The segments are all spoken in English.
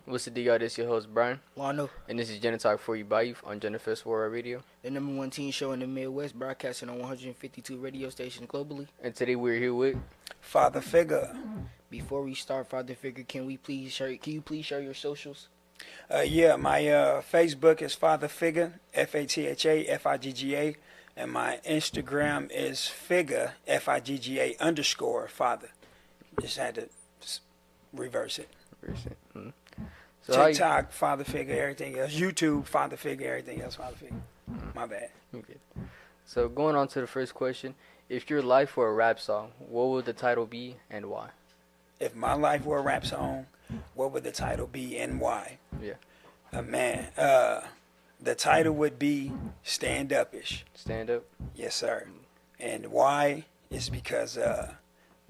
What's the deal? This is your host, Brian. Lano. And this is JegnaTalk for you by you on JEGNAFEST Worldwide Radio. The #1 teen show in the Midwest, broadcasting on 152 radio stations globally. And today we're here with Father Figga. Before we start, Father Figga, can you please share your socials? Yeah, my Facebook is Father Figga, FATHA, and my Instagram is Figga, FIGGA _Father. Just had to reverse it. Mm-hmm. TikTok, Father Figga, everything else. YouTube, Father Figga, everything else, Father Figga. My bad. Okay. So going on to the first question, if your life were a rap song, what would the title be and why? If my life were a rap song, what would the title be and why? Yeah. The title would be StandUpish. Stand Up? Yes, sir. And why is because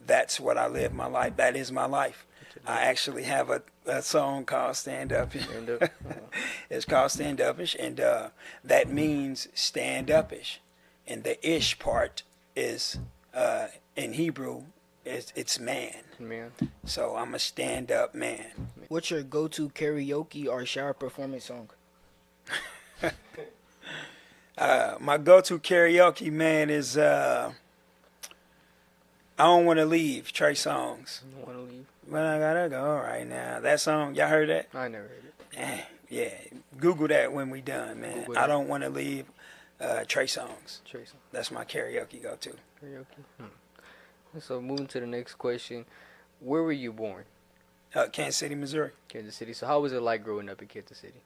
that's what I live my life. That is my life. I actually have a song called StandUpish. Stand Up? It's called StandUpish, and that means stand-upish. And the ish part is, in Hebrew, it's man. Man. So I'm a stand-up man. What's your go-to karaoke or shower performance song? My go-to karaoke, man, is I Don't Want to Leave, Trey Songz. You want to leave? But I gotta go right now. That song, y'all heard that? I never heard it. Yeah, Google that when we done, man. Google I that. Don't Want to Leave, Trey Songz. Trey Songz. That's my karaoke go-to. Karaoke? So moving to the next question, where were you born? Kansas City, Missouri. Kansas City. So how was it like growing up in Kansas City?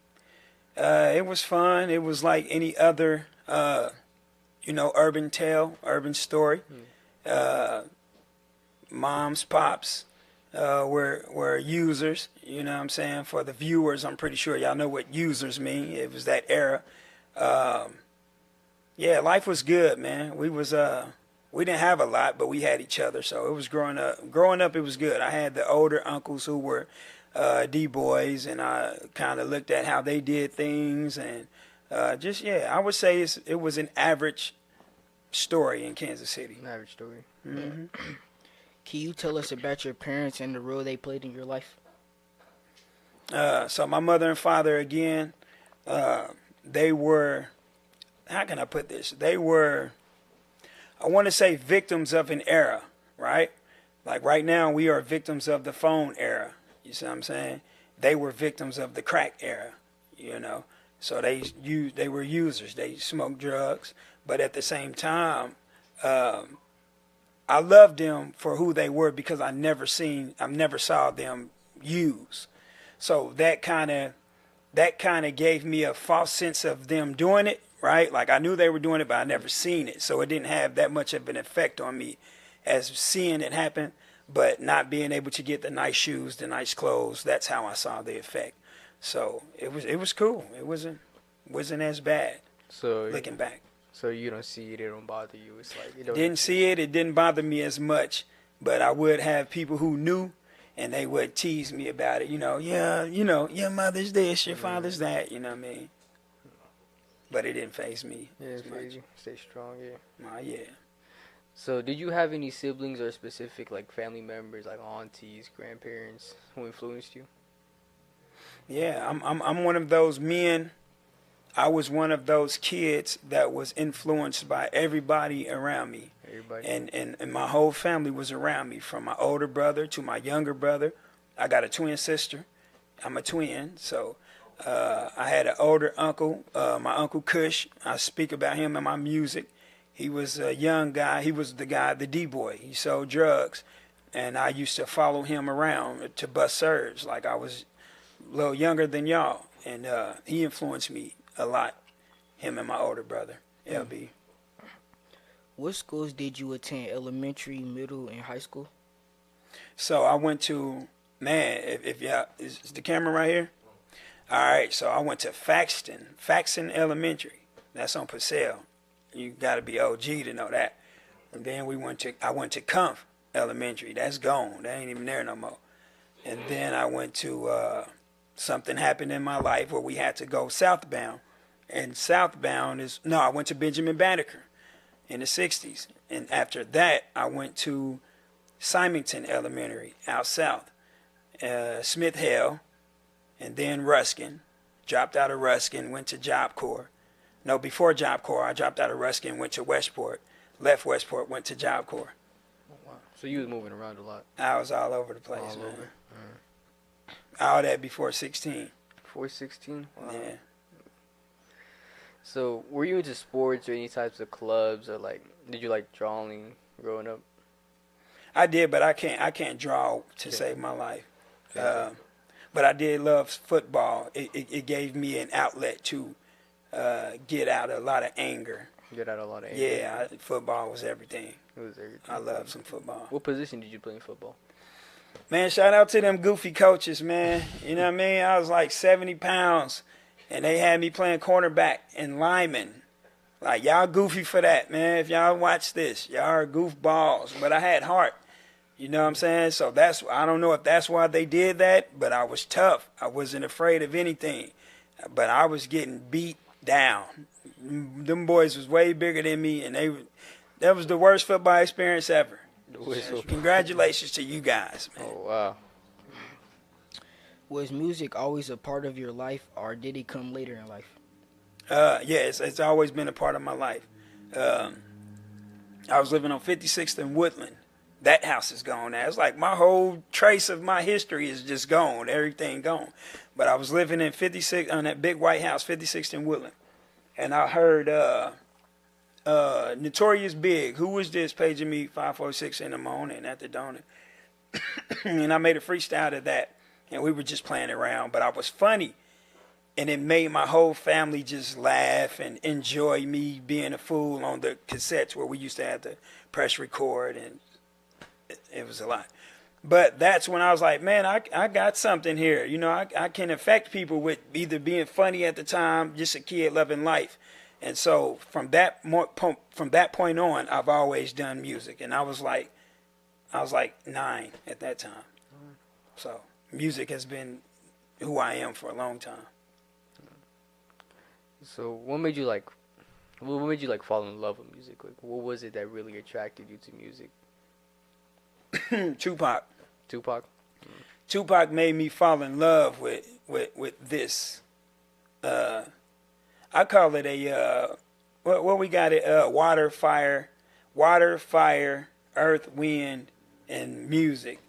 It was fun. It was like any other, urban tale, urban story. Moms, pops were users. You know what I'm saying? For the viewers, I'm pretty sure y'all know what users mean. It was that era. Life was good, man. We didn't have a lot, but we had each other. So it was growing up, it was good. I had the older uncles who were D-boys, and I kind of looked at how they did things, and I would say it was an average story in Kansas City. An average story. Mm-hmm. Can you tell us about your parents and the role they played in your life? So my mother and father, again, they were, how can I put this? They were, I want to say, victims of an era, right? Like right now, we are victims of the phone era. You see what I'm saying? They were victims of the crack era, So they were users. They smoked drugs, but at the same time, I loved them for who they were because I never saw them use. So that kind of gave me a false sense of them doing it, right? Like I knew they were doing it, but I never seen it. So it didn't have that much of an effect on me as seeing it happen, but not being able to get the nice shoes, the nice clothes. That's how I saw the effect. So it was cool. It wasn't as bad. So looking back. So you don't see it, it don't bother you. It's like it don't. Didn't see it. It didn't bother me as much, but I would have people who knew, and they would tease me about it. Your mother's this, your father's that. You know what I mean? But it didn't faze me. Yeah, stay strong. Yeah. Yeah. So did you have any siblings or specific like family members, like aunties, grandparents, who influenced you? Yeah, I'm one of those men. I was one of those kids that was influenced by everybody around me. Everybody. And my whole family was around me, from my older brother to my younger brother. I got a twin sister. I'm a twin. So I had an older uncle, my Uncle Kush. I speak about him in my music. He was a young guy. He was the D-boy. He sold drugs. And I used to follow him around to bust serves. Like I was a little younger than y'all. And he influenced me a lot, him and my older brother, LB. What schools did you attend, elementary, middle, and high school? So I went to, if y'all, is the camera right here? All right, so I went to Faxton Elementary. That's on Purcell. You got to be OG to know that. And then I went to Kumpf Elementary. That's gone. That ain't even there no more. And then I went to, something happened in my life where we had to go southbound. And southbound I went to Benjamin Banneker in the 60s. And after that, I went to Symington Elementary out south, Smith Hill, and then Ruskin. Dropped out of Ruskin, went to Job Corps. No, before Job Corps, I dropped out of Ruskin, went to Westport. Left Westport, went to Job Corps. Oh, wow. So you was moving around a lot. I was all over the place, All man. over. All that before 16. Before 16? Wow. Yeah. So were you into sports or any types of clubs, or like did you like drawing growing up? I did, but I can't draw to save my life. But I did love football. It gave me an outlet to get out a lot of anger. Get out a lot of anger. Yeah, football was everything. It was everything. I love some football. What position did you play in football? Man, shout out to them goofy coaches, man. You know what I mean? I was like 70 pounds, and they had me playing cornerback and lineman. Like, y'all goofy for that, man. If y'all watch this, y'all are goofballs. But I had heart. You know what I'm saying? So I don't know if that's why they did that, but I was tough. I wasn't afraid of anything. But I was getting beat down. Them boys was way bigger than me, and that was the worst football experience ever. Congratulations to you guys, man. Oh, wow. Was music always a part of your life, or did it come later in life? Yeah, it's always been a part of my life. I was living on 56th and Woodland. That house is gone now. It's like my whole trace of my history is just gone. Everything gone. But I was living in 56 on that big white house, 56th and Woodland. And I heard Notorious Big, who was this, paging me 5:46 in the morning at the donut. And I made a freestyle to that. And we were just playing around. But I was funny. And it made my whole family just laugh and enjoy me being a fool on the cassettes where we used to have to press record, and it was a lot. But that's when I was like, man, I got something here. You know, I can affect people with either being funny at the time, just a kid loving life. And so from that point on, I've always done music. And I was like 9 at that time. So music has been who I am for a long time. So what made you like fall in love with music? Like, what was it that really attracted you to music? Tupac. Tupac made me fall in love with this. I call it a what we got it water, fire, earth, wind, and music.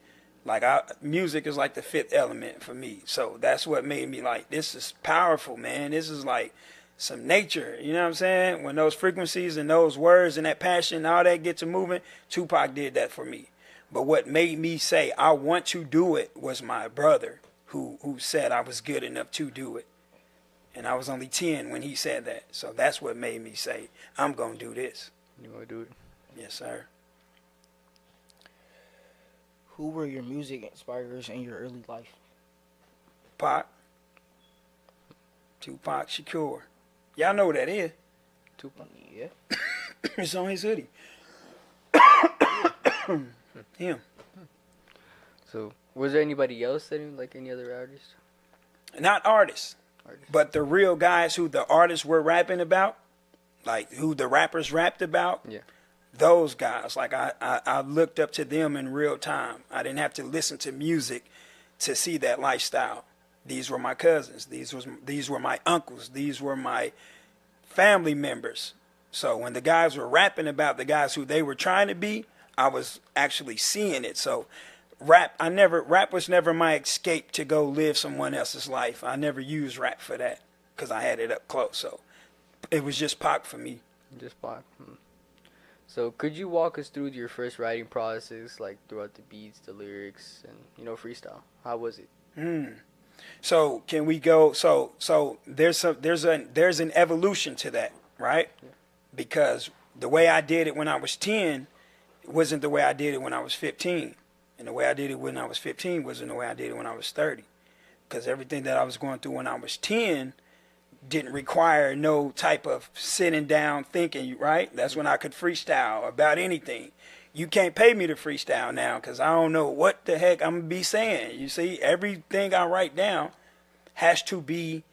Like music is like the fifth element for me. So that's what made me like, this is powerful, man. This is like some nature. You know what I'm saying? When those frequencies and those words and that passion, all that get to moving, Tupac did that for me. But what made me say I want to do it was my brother who said I was good enough to do it. And I was only 10 when he said that. So that's what made me say, I'm going to do this. You want to do it? Yes, sir. Who were your music inspirers in your early life? Tupac Shakur. Y'all know who that is. Tupac. Yeah. It's on his hoodie. Him. So, was there anybody else that like any other artists? Not artists, but the real guys who the artists were rapping about, like who the rappers rapped about. Yeah. Those guys, like I looked up to them in real time. I didn't have to listen to music to see that lifestyle. These were my cousins. These were my uncles. These were my family members. So when the guys were rapping about the guys who they were trying to be, I was actually seeing it. So rap was never my escape to go live someone else's life. I never used rap for that because I had it up close. So it was just Pac for me. Just Pac. So could you walk us through your first writing process, like throughout the beats, the lyrics, and freestyle? How was it? So can we go? So there's an evolution to that, right? Yeah. Because the way I did it when I was 10 wasn't the way I did it when I was 15, and the way I did it when I was 15 wasn't the way I did it when I was 30. Because everything that I was going through when I was 10 didn't require no type of sitting down thinking, right? That's when I could freestyle about anything. You can't pay me to freestyle now because I don't know what the heck I'm going to be saying. You see, everything I write down has to be,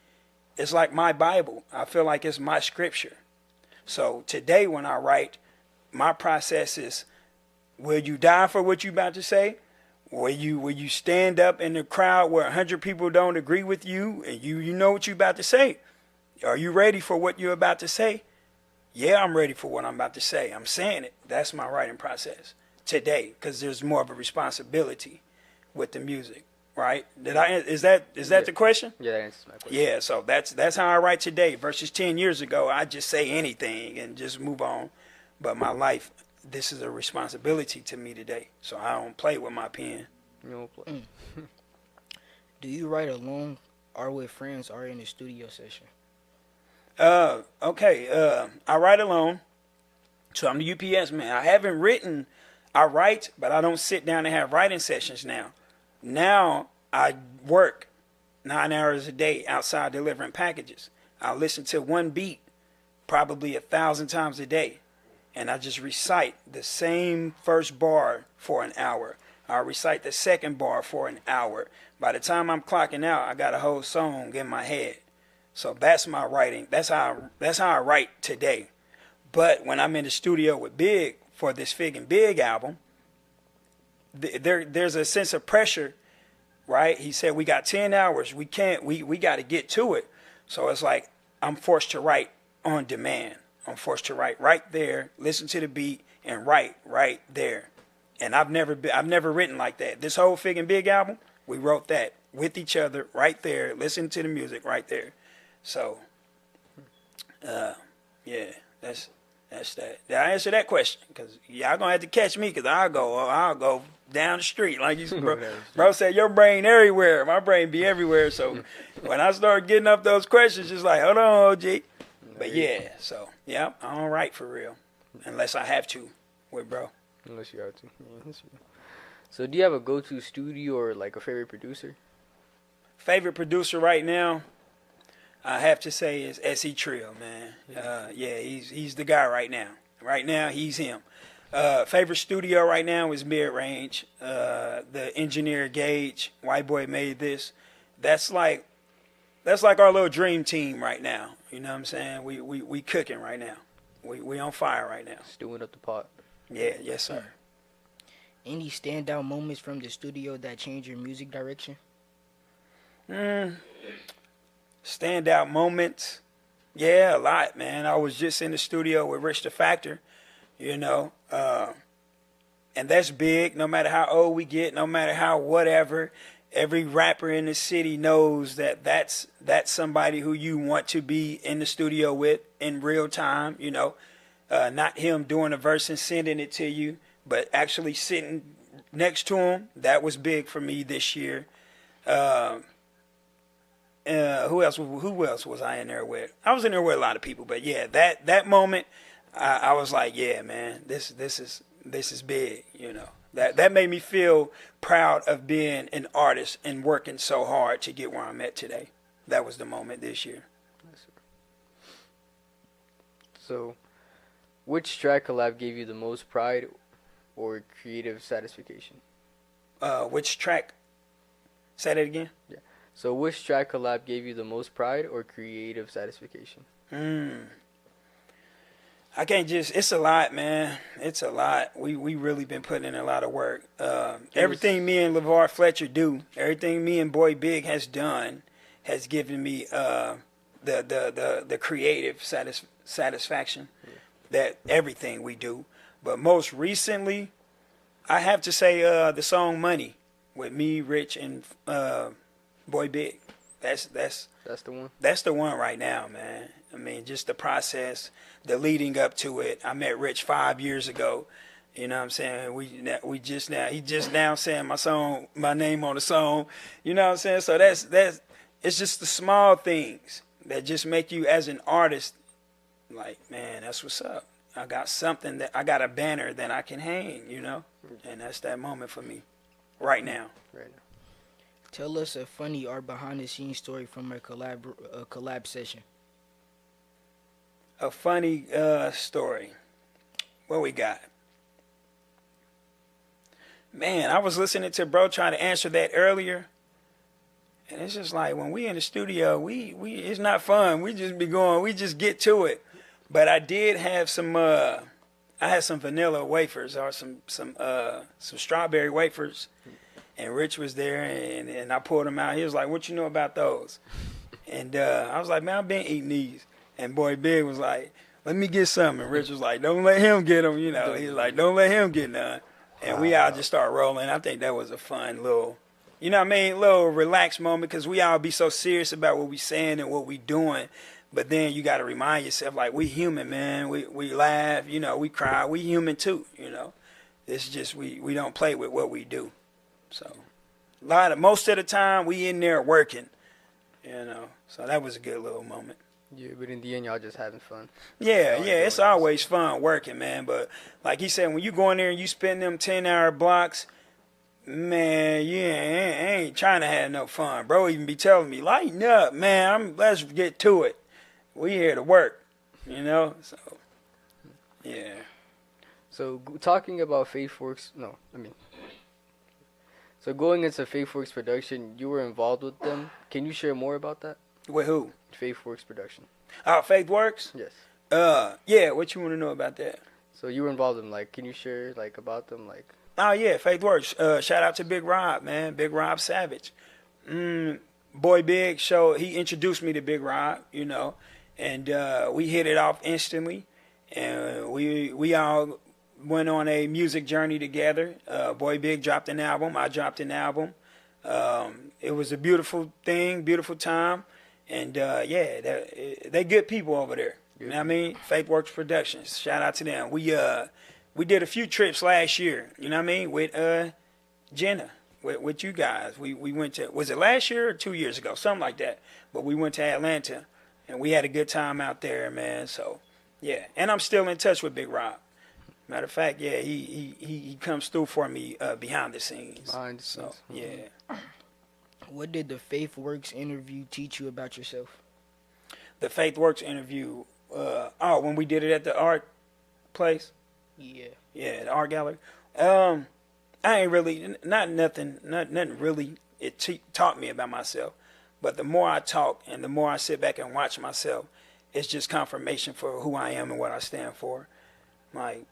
it's like my Bible. I feel like it's my scripture. So today when I write, my process is, will you die for what you about to say? where you stand up in the crowd where 100 people don't agree with you, and you know what you're about to say. Are you ready for what you're about to say? Yeah, I'm ready for what I'm about to say. I'm saying it. That's my writing process today, because there's more of a responsibility with the music, right? Is that the question? Yeah, that answers my question. Yeah, so that's how I write today versus 10 years ago. I just say anything and just move on. But my life, this is a responsibility to me today, so I don't play with my pen. You don't play. Do you write alone or with friends or in a studio session? Okay, I write alone, so I'm the UPS man. I haven't written, I write, but I don't sit down and have writing sessions now. Now I work 9 hours a day outside delivering packages. I listen to one beat probably 1,000 times a day, and I just recite the same first bar for an hour. I recite the second bar for an hour. By the time I'm clocking out, I got a whole song in my head. So that's my writing. That's how I write today. But when I'm in the studio with Big for this Fig and Big album, there's a sense of pressure, right? He said we got 10 hours. We got to get to it. So it's like I'm forced to write on demand. I'm forced to write right there, listen to the beat, and write right there. And I've never written like that. This whole Fig and Big album, we wrote that with each other right there, listening to the music right there. So, yeah, that's that. Did I answer that question? Because y'all gonna have to catch me, because I'll go down the street like you said, bro. Bro said your brain everywhere. My brain be everywhere. So when I start getting up those questions, just like, hold on, OG. But yeah, so yeah, I don't write for real unless I have to with bro. Unless you have to. Yeah, that's true. So do you have a go-to studio or like a favorite producer? Favorite producer right now, I have to say, is S.E. Trill, man. Yeah, he's the guy right now. Right now, he's him. Favorite studio right now is Mid Range. The engineer Gage, white boy made this. That's like our little dream team right now. You know what I'm saying? We cooking right now. We on fire right now. Stewing up the pot. Yeah, yes sir. Any standout moments from the studio that changed your music direction? Standout moments, yeah, a lot, man. I was just in the studio with Rich the Factor, you know, and that's big. No matter how old we get, no matter how whatever, every rapper in the city knows that's somebody who you want to be in the studio with in real time, you know. Not him doing a verse and sending it to you, but actually sitting next to him. That was big for me this year. Who else was I in there with? I was in there with a lot of people, but yeah, that moment, I was like, yeah, man, this is big, you know. That made me feel proud of being an artist and working so hard to get where I'm at today. That was the moment this year. So, which track collab gave you the most pride or creative satisfaction? Which track? Say that again? Yeah. So which track collab gave you the most pride or creative satisfaction? I can't just, it's a lot, man. It's a lot. We really been putting in a lot of work. Everything me and LeVar Fletcher do, everything me and Boy Big has done has given me the creative satisfaction that everything we do. But most recently, I have to say the song Money with me, Rich, and Boy Big. That's the one. That's the one right now, man. I mean, just the process, the leading up to it. I met Rich 5 years ago. You know what I'm saying? He just now saying my name on the song. You know what I'm saying? So that's it's just the small things that just make you as an artist like, man, that's what's up. I got a banner that I can hang, you know? And that's that moment for me right now. Right now. Tell us a funny or behind-the-scenes story from a collab session. A funny story. What we got? Man, I was listening to bro trying to answer that earlier. And it's just like when we in the studio, we it's not fun. We just get to it. But I did have some I had some vanilla wafers or some strawberry wafers. and Rich was there, and I pulled him out. He was like, "What you know about those?" And I was like, "Man, I've been eating these." And Boy Big was like, "Let me get some." And Rich was like, "Don't let him get them." You know, he was like, "Don't let him get none." And we all just start rolling. I think that was a fun little, you know what I mean, little relaxed moment, because we all be so serious about what we saying and what we doing. But then you got to remind yourself, like, we human, man. We laugh, you know, we cry. We human too, you know. It's just we don't play with what we do. So most of the time we in there working, you know. So that was a good little moment. Yeah, but in the end, y'all just having fun. Yeah, it's always fun working, man. But like he said, when you go in there and you spend them 10-hour blocks, man, you ain't trying to have no fun. Bro even be telling me, lighten up, man. Let's get to it. We here to work, you know. So yeah. So talking about FaithWorks, so going into FaithWorks production, you were involved with them. Can you share more about that? With who? FaithWorks production. FaithWorks? Yes. Yeah, what you want to know about that? So you were involved in, like, can you share, like, about them, like? Oh, yeah, FaithWorks. Shout out to Big Rob, man. Big Rob Savage. Boy Big he introduced me to Big Rob, you know, and we hit it off instantly, and we all went on a music journey together. Boy Big dropped an album. I dropped an album. It was a beautiful thing, beautiful time. And, they good people over there. You know what I mean? FaithWorks Productions. Shout out to them. We did a few trips last year, you know what I mean, with Jegna, with you guys. We went to, was it last year or 2 years ago? Something like that. But we went to Atlanta, and we had a good time out there, man. So, yeah. And I'm still in touch with Big Rob. Matter of fact, yeah, he comes through for me behind the scenes. So, yeah. What did the FaithWorks interview teach you about yourself? The FaithWorks interview, when we did it at the art place? Yeah. Yeah, the art gallery. I ain't really, nothing really it taught me about myself. But the more I talk and the more I sit back and watch myself, it's just confirmation for who I am and what I stand for. Like,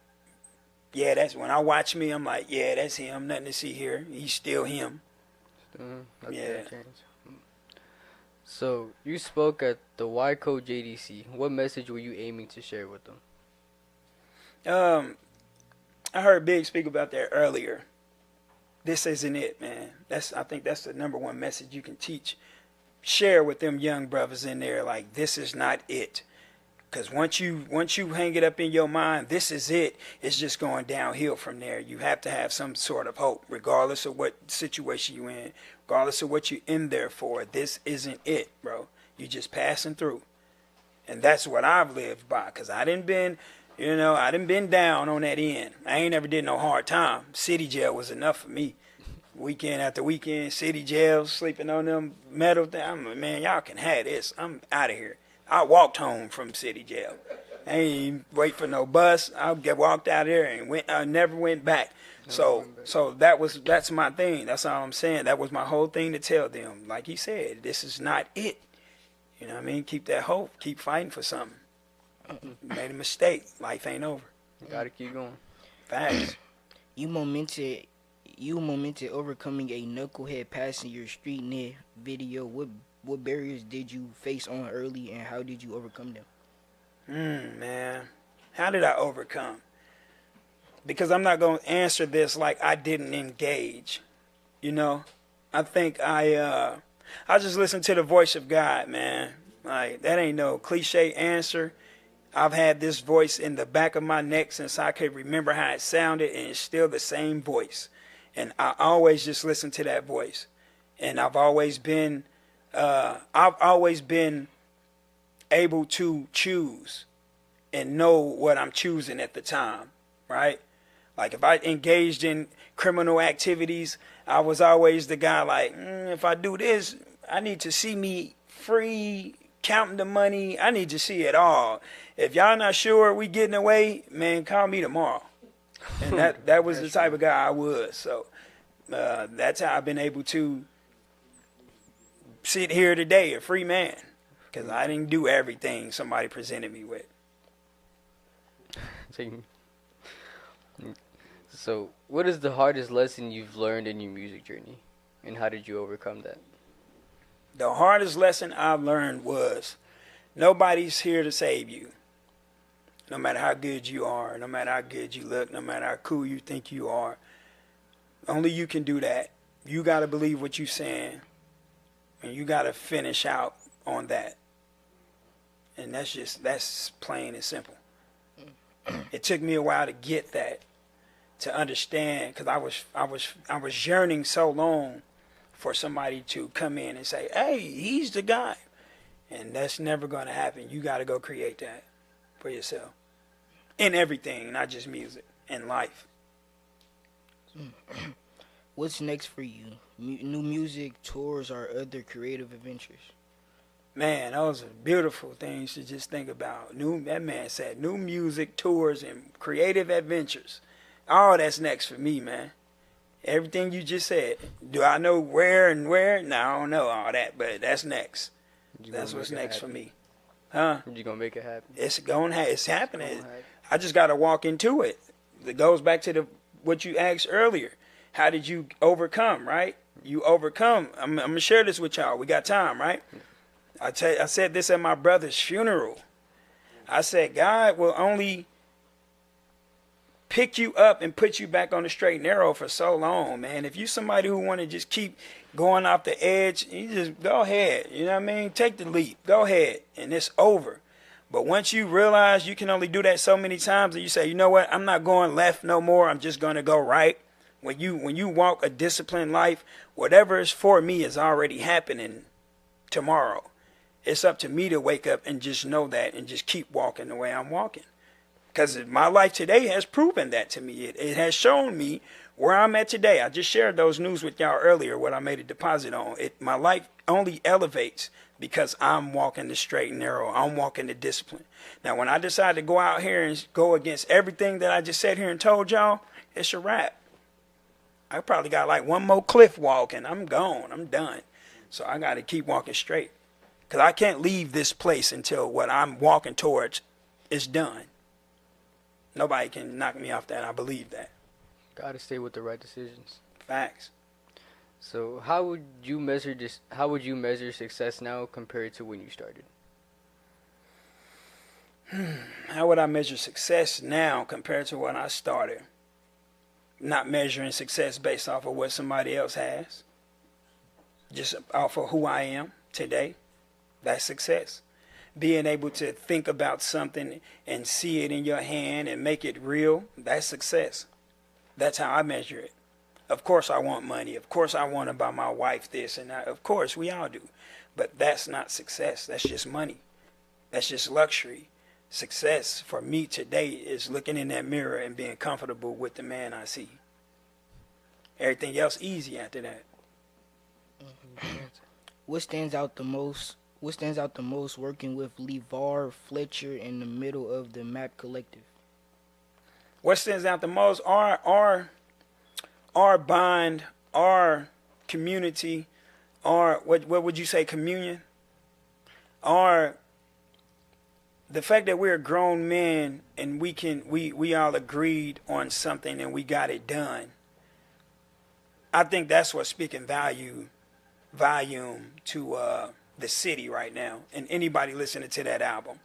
yeah, that's when I watch me, I'm like, yeah, that's him. Nothing to see here. He's still him. Yeah. So you spoke at the Y Code JDC. What message were you aiming to share with them? I heard Big speak about that earlier. This isn't it, man. I think that's the number one message you can share with them young brothers in there. Like, this is not it. Because once you hang it up in your mind, this is it, it's just going downhill from there. You have to have some sort of hope, regardless of what situation you're in, regardless of what you're in there for. This isn't it, bro. You're just passing through. And that's what I've lived by, because I done been down on that end. I ain't never did no hard time. City jail was enough for me. Weekend after weekend, city jail, sleeping on them metal things. I'm like, man, y'all can have this. I'm out of here. I walked home from city jail. I ain't even wait for no bus. I walked out there and I never went back. So that's my thing. That's all I'm saying. That was my whole thing to tell them. Like he said, this is not it. You know what I mean? Keep that hope. Keep fighting for something. You made a mistake. Life ain't over. You gotta keep going. Facts. You momented overcoming a knucklehead passenger Street Nih video. What barriers did you face on early, and how did you overcome them? Man, how did I overcome? Because I'm not gonna answer this like I didn't engage. You know, I think I just listened to the voice of God, man. Like, that ain't no cliche answer. I've had this voice in the back of my neck since I could remember how it sounded, and it's still the same voice. And I always just listen to that voice. And I've always been able to choose and know what I'm choosing at the time, right? Like, if I engaged in criminal activities, I was always the guy like, if I do this, I need to see me free, counting the money. I need to see it all. If y'all not sure we getting away, man, call me tomorrow. And that was the type of guy I was. So that's how I've been able to sit here today, a free man, because I didn't do everything somebody presented me with. So, what is the hardest lesson you've learned in your music journey, and how did you overcome that? The hardest lesson I've learned was nobody's here to save you. No matter how good you are, no matter how good you look, no matter how cool you think you are, only you can do that. You got to believe what you're saying, and you got to finish out on that. And that's plain and simple. It took me a while to get that, to understand, because I was yearning so long for somebody to come in and say, "Hey, he's the guy," and that's never going to happen. You got to go create that for yourself, in everything, not just music, in life. What's next for you? New music, tours, or other creative adventures? Man, those are beautiful things to just think about. That man said new music, tours, and creative adventures. All that's next for me, man. Everything you just said. Do I know where and where? No, I don't know all that, but that's next. That's what's next for me. Huh? You gonna make it happen? It's happening. I just got to walk into it. It goes back to what you asked earlier. How did you overcome, right? You overcome. I'm going to share this with y'all. We got time, right? I said this at my brother's funeral. I said, God will only pick you up and put you back on the straight and narrow for so long, man. If you somebody who want to just keep going off the edge, you just go ahead. You know what I mean? Take the leap. Go ahead. And it's over. But once you realize you can only do that so many times, and you say, you know what? I'm not going left no more. I'm just going to go right. When you walk a disciplined life, whatever is for me is already happening tomorrow. It's up to me to wake up and just know that and just keep walking the way I'm walking. Because my life today has proven that to me. It has shown me where I'm at today. I just shared those news with y'all earlier, what I made a deposit on. My life only elevates because I'm walking the straight and narrow. I'm walking the discipline. Now, when I decide to go out here and go against everything that I just sat here and told y'all, it's a wrap. I probably got like one more cliff walk and I'm gone. I'm done. So I got to keep walking straight. Because I can't leave this place until what I'm walking towards is done. Nobody can knock me off that. I believe that. Got to stay with the right decisions. Facts. So how would you measure this? How would you measure success now compared to when you started? How would I measure success now compared to when I started? Not measuring success based off of what somebody else has. Just off of who I am today. That's success. Being able to think about something and see it in your hand and make it real, that's success. That's how I measure it. Of course I want money. Of course I want to buy my wife this and that. Of course we all do. But that's not success. That's just money. That's just luxury. Success for me today is looking in that mirror and being comfortable with the man I see. Everything else easy after that. What stands out the most working with LeVar Fletcher in the middle of the Map Collective? What stands out the most? Our bond, our community, our what would you say, communion? The fact that we're grown men and we all agreed on something and we got it done. I think that's what's speaking volume to the city right now, and anybody listening to that album.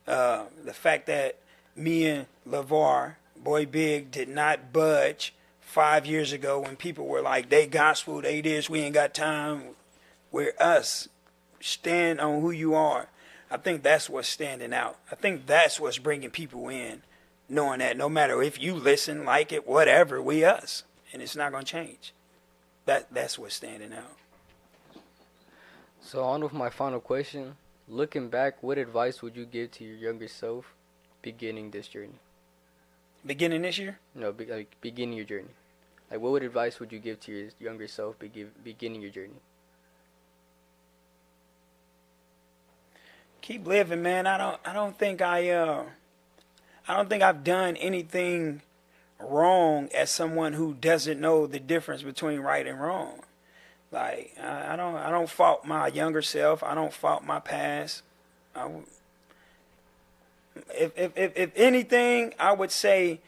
The fact that me and LeVar, Boy Big, did not budge 5 years ago when people were like, they gospel, they this, we ain't got time. We're us. Stand on who you are. I think that's what's standing out. I think that's what's bringing people in, knowing that no matter if you listen, like it, whatever, we us, and it's not going to change. That's what's standing out. So on with my final question. Looking back, what advice would you give to your younger self beginning this journey? Beginning this year? No, beginning your journey. Like, what advice would you give to your younger self beginning your journey? Keep living, man. I don't think I've done anything wrong as someone who doesn't know the difference between right and wrong. Like, I don't fault my younger self. I don't fault my past. If anything, I would say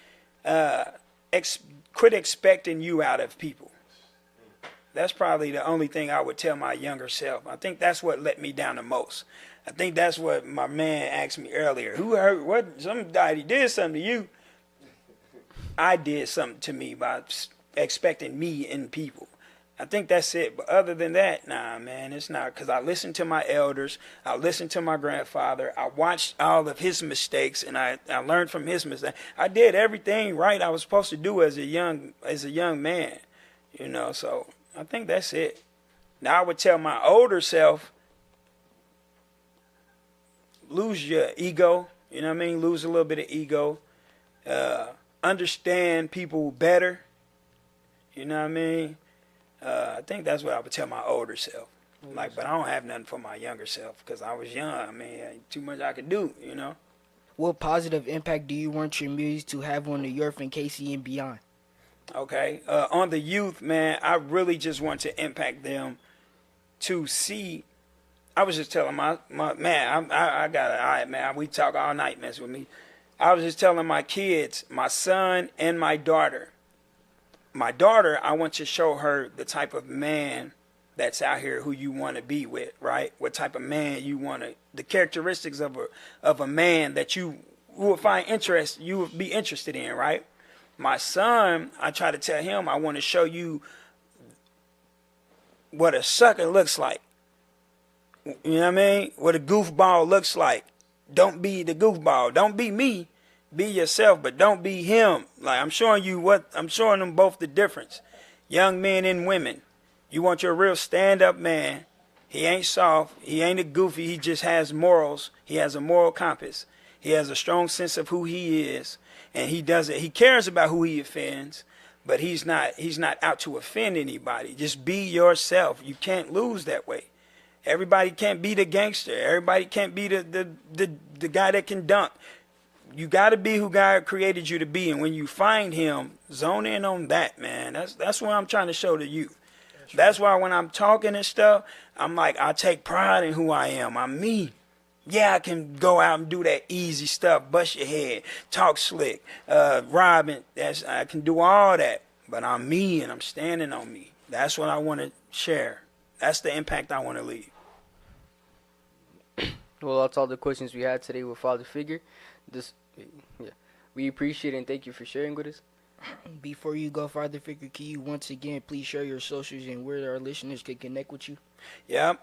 quit expecting you out of people. That's probably the only thing I would tell my younger self. I think that's what let me down the most. I think that's what my man asked me earlier. Who heard what? Somebody did something to you. I did something to me by expecting me in people. I think that's it. But other than that, nah, man, it's not. Because I listened to my elders. I listened to my grandfather. I watched all of his mistakes, and I learned from his mistakes. I did everything right I was supposed to do as a young man, you know. So I think that's it. Now I would tell my older self, lose your ego. You know what I mean? Lose a little bit of ego. Understand people better. You know what I mean? I think that's what I would tell my older self. Like, but I don't have nothing for my younger self because I was young. I mean, ain't too much I could do, you know? What positive impact do you want your music to have on the youth and KC and beyond? Okay. On the youth, man, I really just want to impact them to see. I was just telling my man, I got it. All right, man, we talk all night, mess with me. I was just telling my kids, my son and my daughter. My daughter, I want to show her the type of man that's out here who you want to be with, right? What type of man you want to, the characteristics of a man that you will find interest, you would be interested in, right? My son, I try to tell him, I want to show you what a sucker looks like. You know what I mean? What a goofball looks like. Don't be the goofball. Don't be me. Be yourself, but don't be him. Like, I'm showing them both the difference. Young men and women. You want your real stand-up man. He ain't soft. He ain't a goofy. He just has morals. He has a moral compass. He has a strong sense of who he is. And he cares about who he offends, but he's not out to offend anybody. Just be yourself. You can't lose that way. Everybody can't be the gangster. Everybody can't be the guy that can dunk. You got to be who God created you to be, and when you find him, zone in on that, man. That's what I'm trying to show to you. That's why when I'm talking and stuff, I'm like, I take pride in who I am. I'm me. Yeah, I can go out and do that easy stuff, bust your head, talk slick, robbing. I can do all that, but I'm me, and I'm standing on me. That's what I want to share. That's the impact I want to leave. Well, that's all the questions we had today with Father Figga. We appreciate it and thank you for sharing with us. Before you go, Father Figga, can you once again please share your socials and where our listeners can connect with you? Yeah,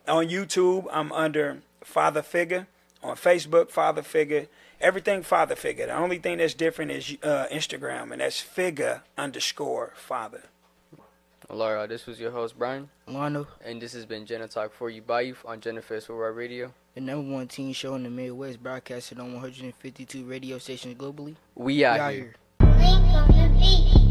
on YouTube, I'm under Father Figga. On Facebook, Father Figga. Everything Father Figga. The only thing that's different is Instagram, and that's Figga_Father. Laura, this was your host, Brian. Lano. And this has been JegnaTalk for you by you on JegnaFest Worldwide Radio. The #1 teen show in the Midwest, broadcasted on 152 radio stations globally. We out here. Link on the beat.